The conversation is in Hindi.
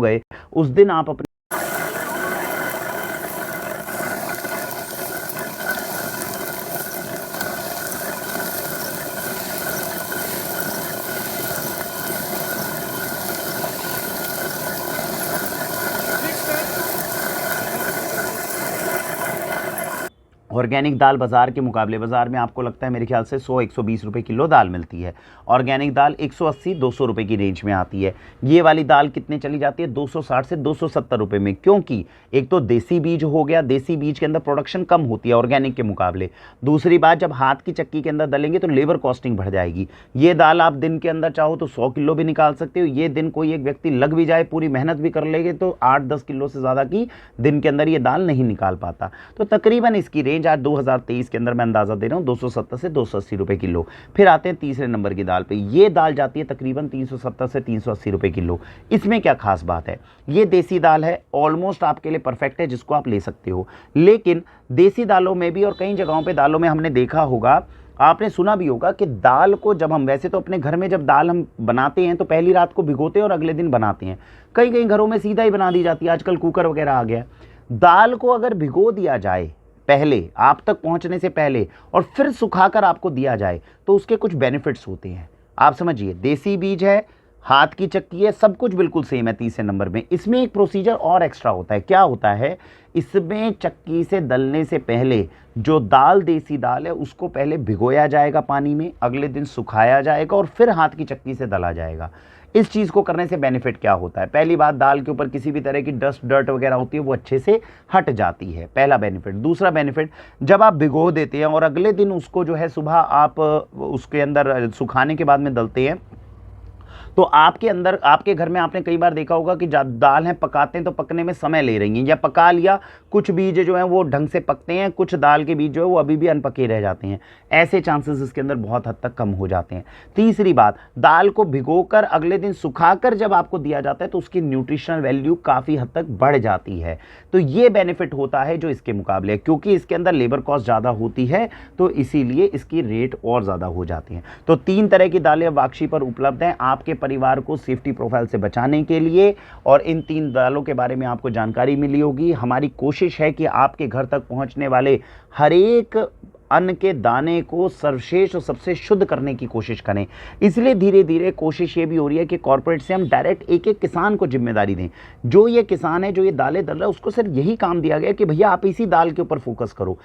गए उस दिन आप अपने ऑर्गेनिक दाल बाज़ार के मुकाबले बाज़ार में आपको लगता है मेरे ख्याल से 100-120 रुपए किलो दाल मिलती है। ऑर्गेनिक दाल 180-200 रुपए की रेंज में आती है। ये वाली दाल कितने चली जाती है? 260 से 270 रुपए में, क्योंकि एक तो देसी बीज हो गया, देसी बीज के अंदर प्रोडक्शन कम होती है ऑर्गेनिक के मुकाबले। दूसरी बात, जब हाथ की चक्की के अंदर दलेंगे तो लेबर कॉस्टिंग बढ़ जाएगी। ये दाल आप दिन के अंदर चाहो तो 100 किलो भी निकाल सकते हो। ये दिन कोई एक व्यक्ति लग भी जाए, पूरी मेहनत भी कर लेंगे तो 8-10 किलो से ज़्यादा की दिन के अंदर ये दाल नहीं निकाल पाता। तो तकरीबन इसकी रेंज आज 2023 के अंदर मैं अंदाज़ा दे रहा हूँ 270 से 280 रुपए किलो। फिर आते हैं तीसरे नंबर की दाल पे। ये दाल जाती है तकरीबन 370 से 380 रुपए किलो। इसमें क्या खास बात है? ये देसी दाल है, ऑलमोस्ट आपके लिए परफेक्ट है, जिसको आप ले सकते हो। लेकिन देसी दालों में भी और कई जगहों पे दालों में हमने देखा होगा, आपने सुना भी होगा कि दाल को जब हम, वैसे तो अपने घर में जब दाल हम बनाते हैं तो पहली रात को भिगोते हैं और अगले दिन बनाते हैं। कई कई घरों में सीधा ही बना दी जाती है, आजकल कुकर वगैरह आ गया। दाल को अगर भिगो दिया जाए पहले, आप तक पहुंचने से पहले, और फिर सुखाकर आपको दिया जाए तो उसके कुछ बेनिफिट्स होते हैं। आप समझिए, देसी बीज है, हाथ की चक्की है, सब कुछ बिल्कुल सेम है। तीसरे नंबर में इसमें एक प्रोसीजर और एक्स्ट्रा होता है। क्या होता है? इसमें चक्की से दलने से पहले जो दाल, देसी दाल है, उसको पहले भिगोया जाएगा पानी में, अगले दिन सुखाया जाएगा और फिर हाथ की चक्की से दला जाएगा। इस चीज़ को करने से बेनिफिट क्या होता है? पहली बात, दाल के ऊपर किसी भी तरह की डस्ट डर्ट वगैरह होती है वो अच्छे से हट जाती है, पहला बेनिफिट। दूसरा बेनिफिट, जब आप भिगो देते हैं और अगले दिन उसको जो है सुबह आप उसके अंदर सुखाने के बाद में दलते हैं, तो आपके अंदर, आपके घर में आपने कई बार देखा होगा कि दाल है पकाते हैं तो पकने में समय ले रही हैं, या पका लिया, कुछ बीज जो है वो ढंग से पकते हैं, कुछ दाल के बीज जो है वो अभी भी अनपके रह जाते हैं। ऐसे चांसेस इसके अंदर बहुत हद तक कम हो जाते हैं। तीसरी बात, दाल को भिगोकर अगले दिन सुखाकर जब आपको दिया जाता है तो उसकी न्यूट्रिशनल वैल्यू काफ़ी हद तक बढ़ जाती है। तो ये बेनिफिट होता है जो इसके मुकाबले, क्योंकि इसके अंदर लेबर कॉस्ट ज़्यादा होती है तो इसीलिए इसकी रेट और ज़्यादा हो जाती हैं। तो 3 तरह की दालें वाक्षी पर उपलब्ध हैं आपके परिवार को सेफ्टी प्रोफाइल से बचाने के लिए, और इन 3 दालों के बारे में आपको जानकारी मिली होगी। हमारी कोशिश है कि आपके घर तक पहुंचने वाले हर एक अन्न के दाने को सर्वश्रेष्ठ और सबसे शुद्ध करने की कोशिश करें। इसलिए धीरे धीरे कोशिश ये भी हो रही है कि कॉर्पोरेट से हम डायरेक्ट एक एक किसान को जिम्मेदारी दें। जो ये किसान है, जो ये दालें दल रहा है, उसको सिर्फ यही काम दिया गया कि भैया आप इसी दाल के ऊपर फोकस करो।